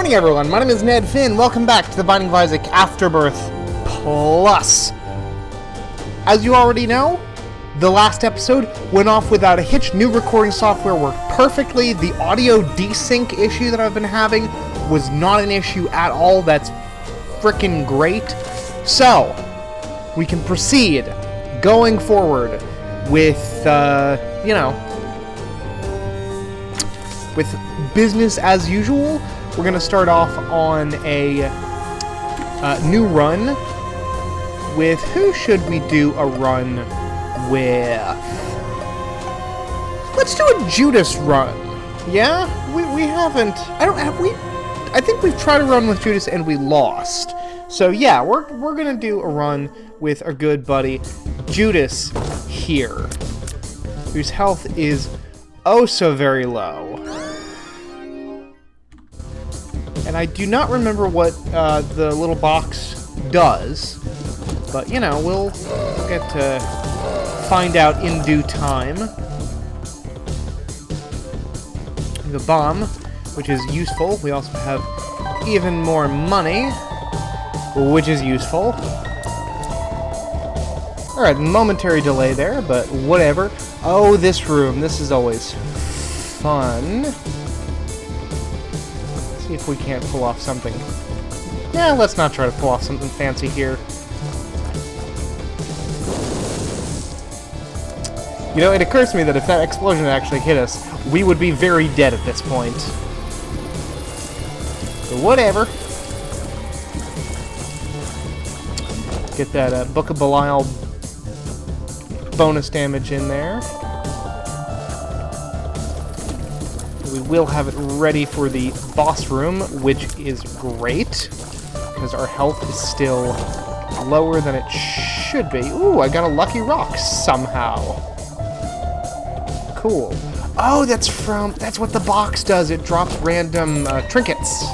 morning, everyone. My name is Ned Finn. Welcome back to the Binding of Isaac Afterbirth Plus. As you already know, the last episode went off without a hitch. New recording software worked perfectly. The audio desync issue that I've been having was not an issue at all. That's freaking great. So, we can proceed going forward with, with business as usual. We're going to start off on a new run with... Who should we do a run with? Let's do a Judas run. Yeah? We haven't... I think we've tried to run with Judas and we lost. So yeah, we're going to do a run with our good buddy Judas here, whose health is oh so very low. And I do not remember what the little box does, but, you know, we'll get to find out in due time. The bomb, which is useful. We also have even more money, which is useful. Alright, momentary delay there, but whatever. Oh, this room. This is always fun. See if we can't pull off something. Yeah, let's not try to pull off something fancy here. You know, it occurs to me that if that explosion actually hit us, we would be very dead at this point. But whatever. Get that Book of Belial bonus damage in there. We will have it ready for the boss room, which is great, because our health is still lower than it should be. Ooh, I got a lucky rock somehow. Cool. Oh, that's what the box does. It drops random trinkets.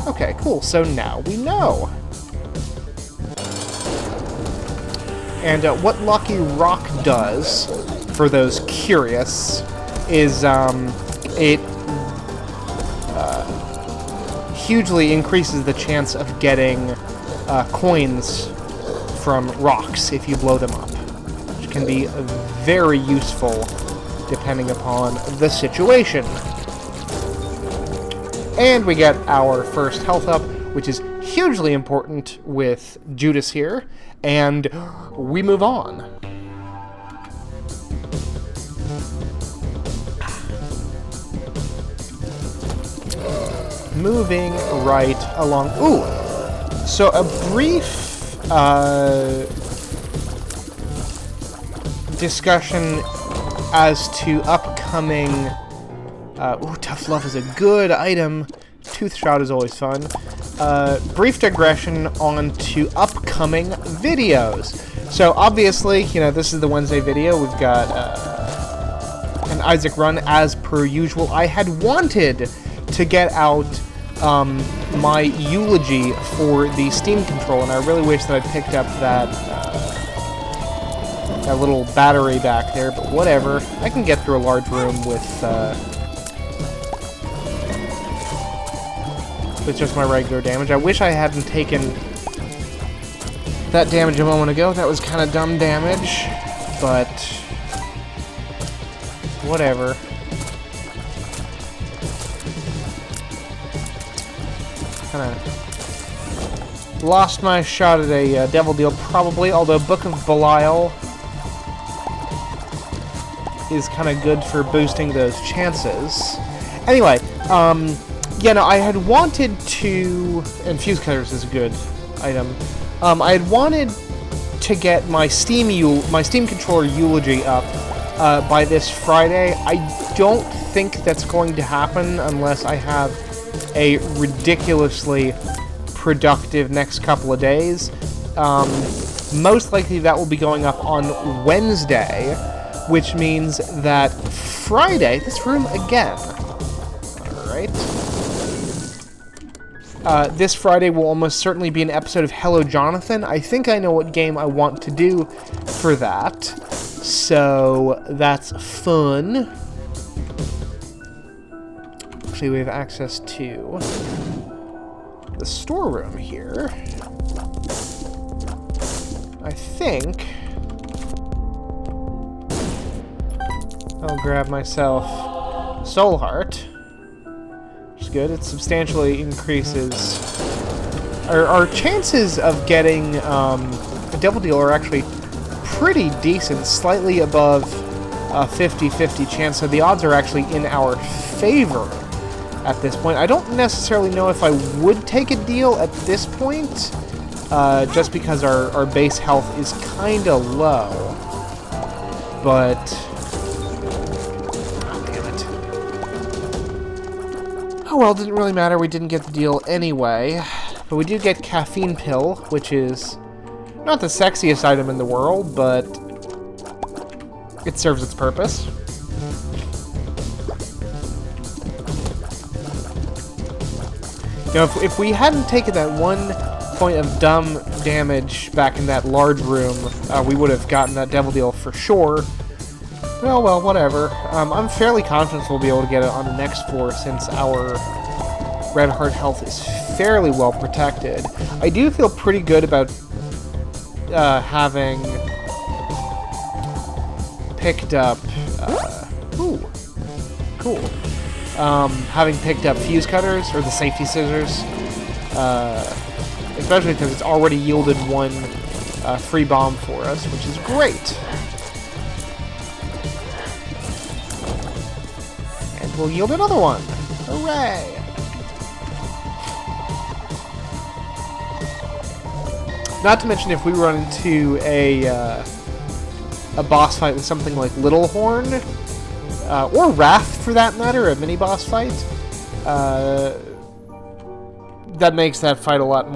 Okay, cool. So now we know. And what Lucky Rock does, for those curious, is it hugely increases the chance of getting coins from rocks if you blow them up, which can be very useful depending upon the situation. And we get our first health up, which is hugely important with Judas here, and we move on. Moving right along. Ooh! So a brief discussion as to upcoming... ooh, Tough Love is a good item. Tooth Shot is always fun. Brief digression on to upcoming videos. So obviously, you know, this is the Wednesday video. We've got an Isaac run as per usual. I had wanted to get out my eulogy for the Steam control, and I really wish that I picked up that that little battery back there, but whatever. I can get through a large room with just my regular damage. I wish I hadn't taken that damage a moment ago. That was kind of dumb damage, but whatever. Kind of lost my shot at a Devil Deal, probably, although Book of Belial is kind of good for boosting those chances. Anyway, yeah, no, I had wanted to... And Fuse Cutters is a good item. I had wanted to get my Steam controller eulogy up by this Friday. I don't think that's going to happen unless I have a ridiculously productive next couple of days. Most likely that will be going up on Wednesday, which means that Friday... This room again. Alright. This Friday will almost certainly be an episode of Hello Jonathan. I think I know what game I want to do for that. So, that's fun. Actually, we have access to the storeroom here, I think I'll grab myself Soul Heart, which is good. It substantially increases our chances of getting a Devil Deal are actually pretty decent, slightly above a 50-50 chance, so the odds are actually in our favor at this point. I don't necessarily know if I would take a deal at this point, just because our base health is kind of low. But oh, damn it. Oh well, didn't really matter. We didn't get the deal anyway. But we did get Caffeine Pill, which is not the sexiest item in the world, but it serves its purpose. You know, if we hadn't taken that 1 point of dumb damage back in that large room, we would have gotten that Devil Deal for sure. Well, whatever. I'm fairly confident we'll be able to get it on the next floor since our Red Heart health is fairly well protected. I do feel pretty good about having picked up... ooh, cool. Having picked up Fuse Cutters, or the Safety Scissors, especially because it's already yielded 1 free bomb for us, which is great. And we'll yield another one. Hooray! Not to mention if we run into a boss fight with something like Little Horn, or Wrath for that matter, a mini boss fight, that makes that fight a lot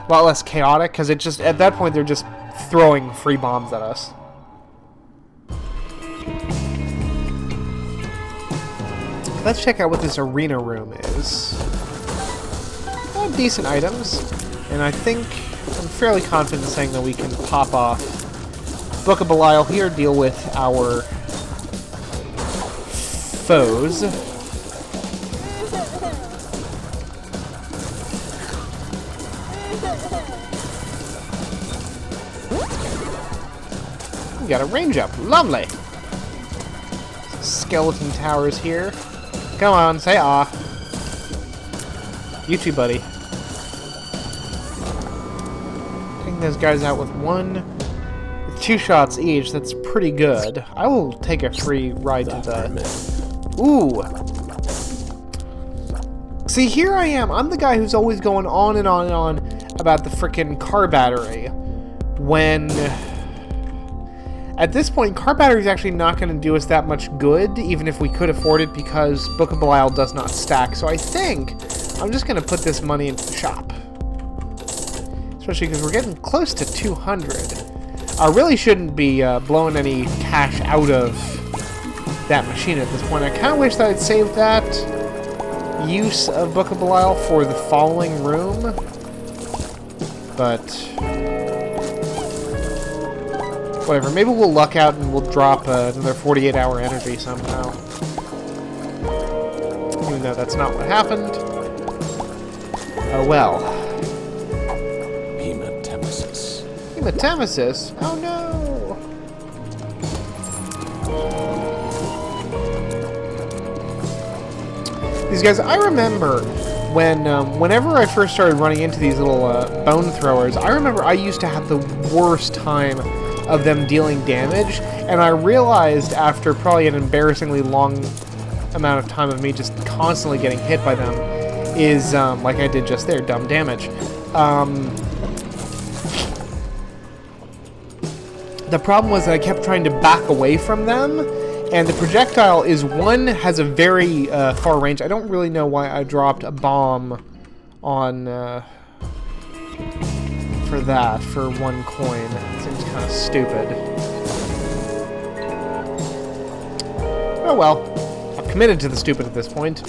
less chaotic, because it just, at that point they're just throwing free bombs at us. Let's check out what this arena room is. Decent items, and I think I'm fairly confident in saying that we can pop off Book of Belial here, deal with our foes. We got a range up. Lovely. Skeleton towers here. Come on, say ah. You too, buddy. Taking those guys out with 2 shots each. That's pretty good. I will take a free ride to the... Ooh. See, here I am. I'm the guy who's always going on and on and on about the frickin' car battery. When... At this point, car battery is actually not going to do us that much good, even if we could afford it, because Book of Belial does not stack. So I think I'm just going to put this money into the shop. Especially because we're getting close to 200. I really shouldn't be blowing any cash out of that machine at this point. I kind of wish that I'd saved that use of Book of Belial for the following room. But... whatever, maybe we'll luck out and we'll drop another 48-hour energy somehow. Even though that's not what happened. Oh well. Hematemesis. Hematemesis? Oh no! These guys, I remember when, whenever I first started running into these little bone throwers, I remember I used to have the worst time of them dealing damage, and I realized after probably an embarrassingly long amount of time of me just constantly getting hit by them is, like I did just there, dumb damage. The problem was that I kept trying to back away from them, and the projectile has a very far range. I don't really know why I dropped a bomb on, for 1 coin. It seems kind of stupid. Oh well. I've committed to the stupid at this point.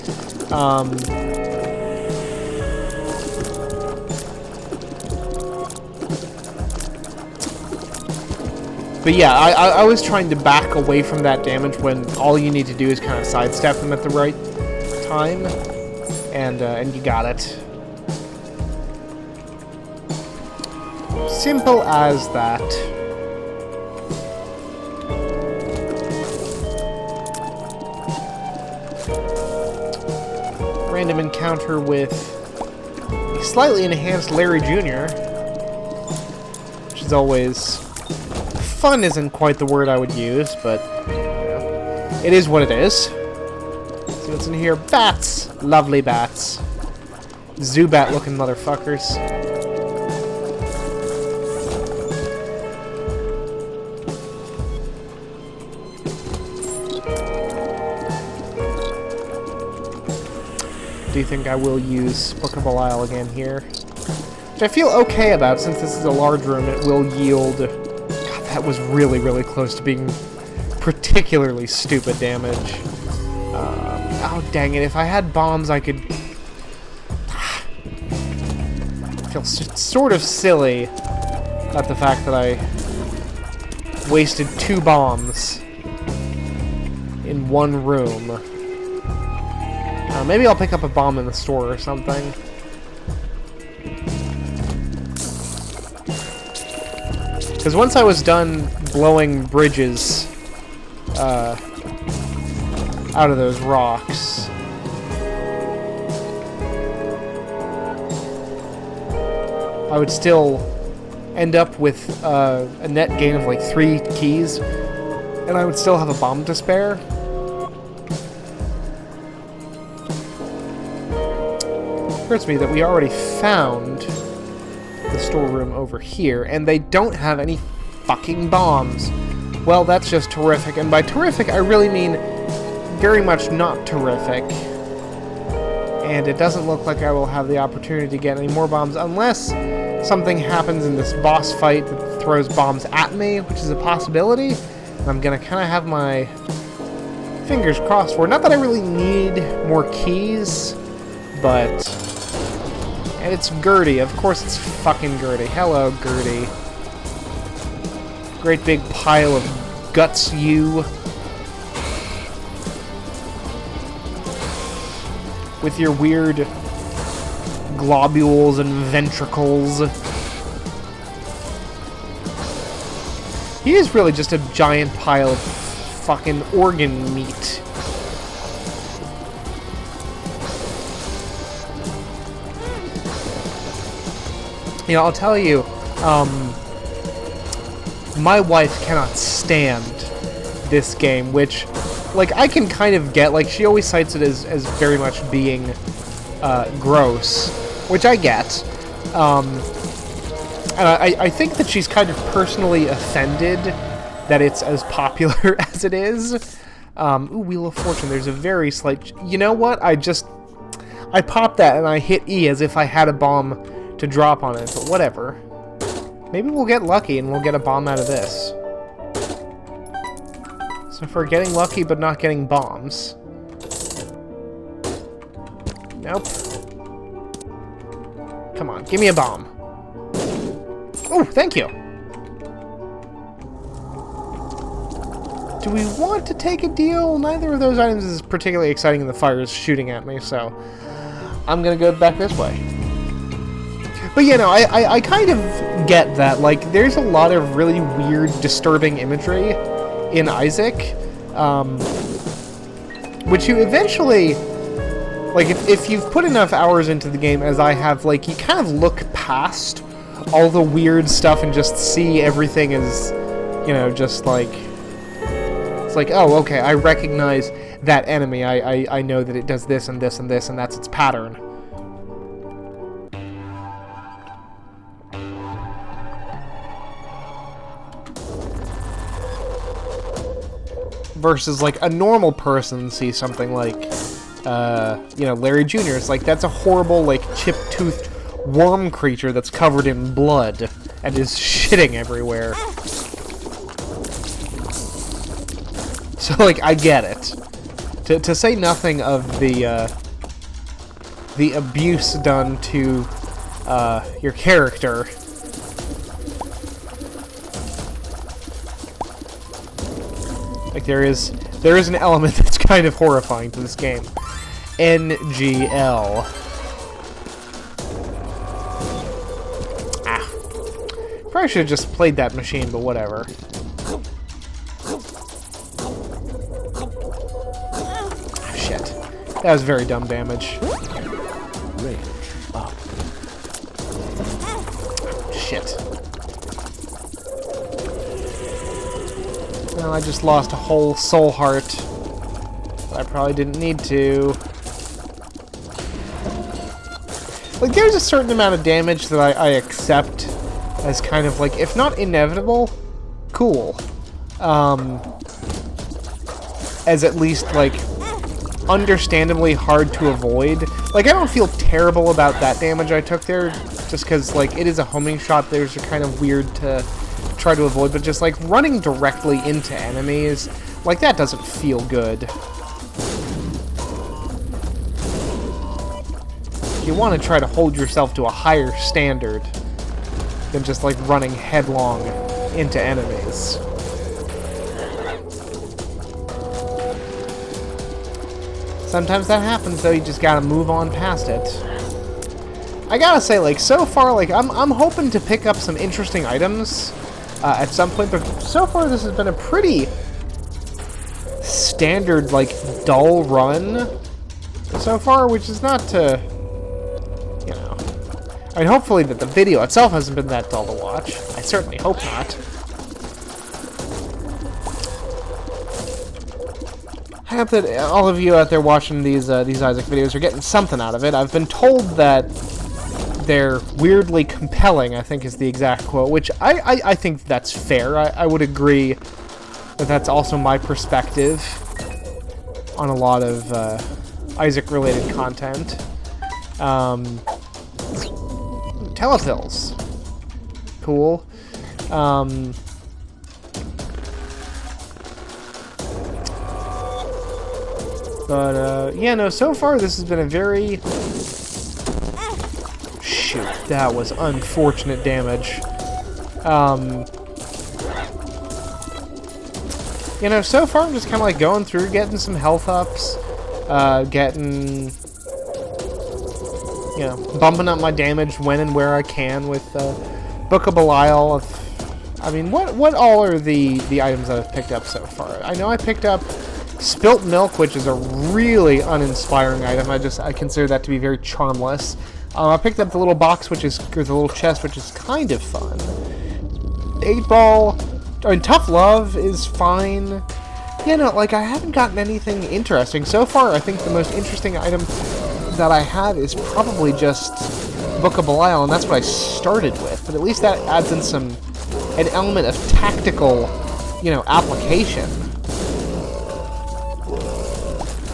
But yeah, I was trying to back away from that damage when all you need to do is kind of sidestep them at the right time. And you got it. Simple as that. Random encounter with a slightly enhanced Larry Jr., which is always... Fun isn't quite the word I would use, but you know, it is what it is. See what's in here? Bats! Lovely bats. Zubat looking motherfuckers. Do you think I will use Book of Belial again here? Which I feel okay about, since this is a large room, it will yield... God, that was really, really close to being particularly stupid damage. Oh, dang it, if I had bombs, I could... I feel sort of silly about the fact that I wasted 2 bombs in one room. Maybe I'll pick up a bomb in the store or something. Because once I was done blowing bridges out of those rocks, I would still end up with a net gain of like 3 keys, and I would still have a bomb to spare. Occurs to me that we already found the storeroom over here, and they don't have any fucking bombs. Well, that's just terrific, and by terrific, I really mean very much not terrific. And it doesn't look like I will have the opportunity to get any more bombs unless something happens in this boss fight that throws bombs at me, which is a possibility. And I'm gonna kind of have my fingers crossed for it. Not that I really need more keys, but... And it's Gertie. Of course it's fucking Gertie. Hello, Gertie. Great big pile of guts, you. With your weird globules and ventricles. He is really just a giant pile of fucking organ meat. You know, I'll tell you, my wife cannot stand this game, which, like, I can kind of get. Like, she always cites it as very much being gross, which I get. And I think that she's kind of personally offended that it's as popular as it is. Ooh, Wheel of Fortune, there's a very slight... You know what? I popped that and I hit E as if I had a bomb to drop on it, but whatever. Maybe we'll get lucky and we'll get a bomb out of this. So for getting lucky but not getting bombs. Nope. Come on, give me a bomb. Oh, thank you. Do we want to take a deal? Neither of those items is particularly exciting and the fire is shooting at me, so I'm gonna go back this way. But, you know, I kind of get that. Like, there's a lot of really weird, disturbing imagery in Isaac, which you eventually, like, if you've put enough hours into the game as I have, like, you kind of look past all the weird stuff and just see everything as, you know, just like, it's like, oh, okay, I recognize that enemy. I know that it does this and this and this, and that's its pattern. Versus, like, a normal person sees something like, you know, Larry Jr. It's like, that's a horrible, like, chip-toothed worm creature that's covered in blood and is shitting everywhere. So, like, I get it. To say nothing of the abuse done to your character. Like, there is an element that's kind of horrifying to this game. NGL. Ah. Probably should have just played that machine, but whatever. Shit. That was very dumb damage. Range up. Shit. Well, I just lost a whole soul heart. But I probably didn't need to. Like, there's a certain amount of damage that I accept as kind of like, if not inevitable, cool. As at least, like, understandably hard to avoid. Like, I don't feel terrible about that damage I took there, just because, like, it is a homing shot. There's a kind of weird to try to avoid, but just, like, running directly into enemies, like, that doesn't feel good. You want to try to hold yourself to a higher standard than just, like, running headlong into enemies. Sometimes that happens, though. You just gotta move on past it. I gotta say, like, so far, like, I'm hoping to pick up some interesting items at some point, but so far this has been a pretty standard, like, dull run so far, which is not to, you know... I mean, hopefully that the video itself hasn't been that dull to watch. I certainly hope not. I hope that all of you out there watching these Isaac videos are getting something out of it. I've been told that they're weirdly compelling, I think is the exact quote, which I think that's fair. I would agree that that's also my perspective on a lot of Isaac-related content. Telepills. Cool. But, yeah, no, so far this has been a very... Shoot, that was unfortunate damage. You know, so far I'm just kind of like going through, getting some health ups, getting... You know, bumping up my damage when and where I can with Book of Belial. I mean, what all are the items that I've picked up so far? I know I picked up Spilt Milk, which is a really uninspiring item. I consider that to be very charmless. I picked up the little box, or the little chest, which is kind of fun. 8-Ball, I mean, Tough Love is fine. You know, like, I haven't gotten anything interesting. So far, I think the most interesting item that I have is probably just Book of Belial, and that's what I started with. But at least that adds in an element of tactical, you know, application.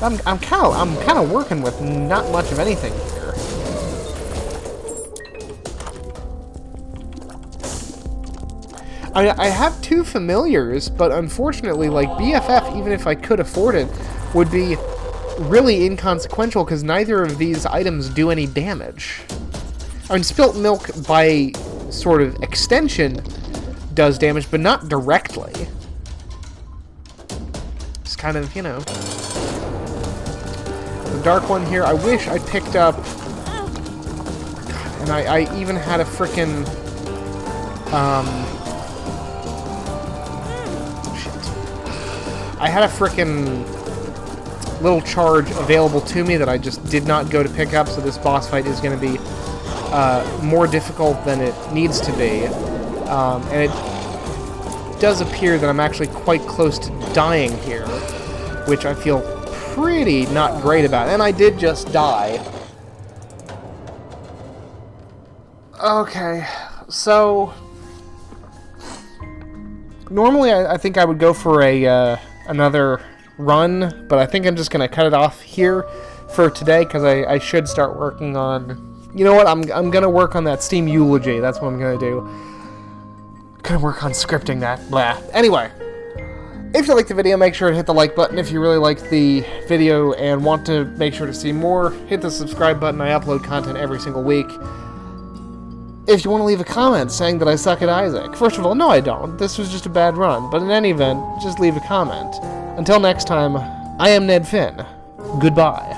I'm kind of working with not much of anything here. I have two familiars, but unfortunately, like, BFF, even if I could afford it, would be really inconsequential because neither of these items do any damage. I mean, Spilt Milk, by sort of extension, does damage, but not directly. It's kind of, you know... The dark one here, I wish I picked up... And I even had a frickin'... Shit. I had a frickin' little charge available to me that I just did not go to pick up, so this boss fight is going to be more difficult than it needs to be. And it does appear that I'm actually quite close to dying here, which I feel pretty not great about. And I did just die. Okay, so... Normally I think I would go for another run, but I think I'm just going to cut it off here for today, because I should start working on... You know what, I'm going to work on that Steam Eulogy. That's what I'm going to do. Going to work on scripting that. Blah. Anyway. If you liked the video, make sure to hit the like button. If you really liked the video and want to make sure to see more, hit the subscribe button. I upload content every single week. If you want to leave a comment saying that I suck at Isaac. First of all, no I don't. This was just a bad run. But in any event, just leave a comment. Until next time, I am Ned Finn. Goodbye.